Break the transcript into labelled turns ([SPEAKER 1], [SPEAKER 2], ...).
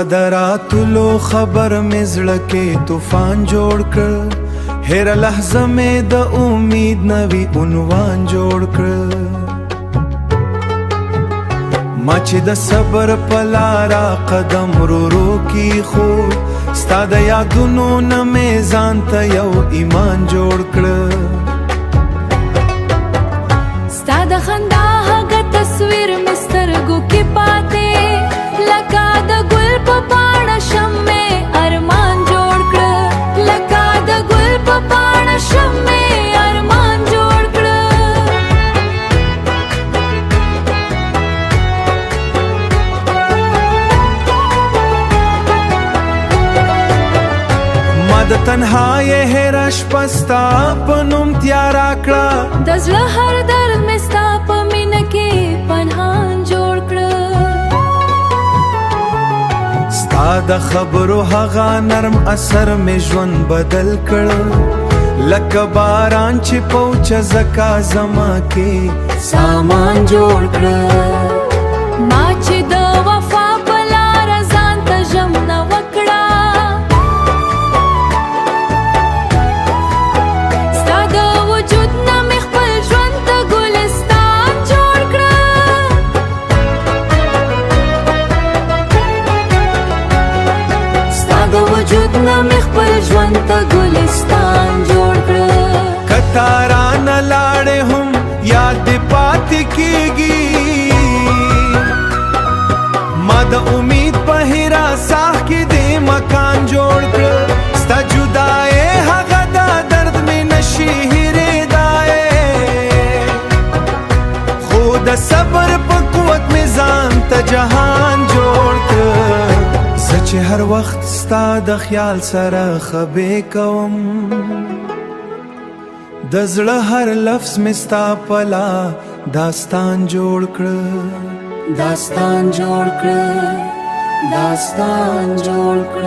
[SPEAKER 1] راتلو خبر مې زړه کې طوفان جوړ کړ، هر لحظه مې د امید نوی عنوان جوړ کړ. ما چې د صبر په لاره قدم ورو کی خو ستا د یادونو نه مې ځان ته یو ایمان جوړ کړ.
[SPEAKER 2] ستا د خندا هغه تصویر مې سترګو کې پاتې، لکه د ګل په پاڼه شمع ارمان جوړ کړه، لکه د ګل په پاڼه شمع ارمان جوړ کړه.
[SPEAKER 1] ما د تنهایی هر شپه ستا په نوم تیاره کړه،
[SPEAKER 2] د زړه هر درد مې ستا په مینه کې پنهان جوړ کړه.
[SPEAKER 1] ستا د خبرو هغه نرم اثر مې ژوند بدل کړ، لکه باران چې پوچه زکا زما کې سامان جوړ کړ.
[SPEAKER 2] ما چې د وفا په لاره ځان ته ژمنه وکړه، ستا د وجود نه مې خپل ژوند ته ګلستان جوړ کړه. ستا د وجود نه مې خپل ژوند ته ګلستان جوړ کړه.
[SPEAKER 1] کتا رانه لاړې هم یاد دې پاتې کېږي، ما د امید په هیرا ساح کې دې مکان جوړ کړ. ستا جدایې هغه دا درد مې نشي هېرېدای، خو د صبر په قوت مې ځان ته جهان جوړ کړ. زه چې هر وخت ستا د خیال سره خبرې کوم، د زړه هر لفظ مې ستا په لا داستان جوړ کړ، داستان جوړ کړ، داستان جوړ کړ.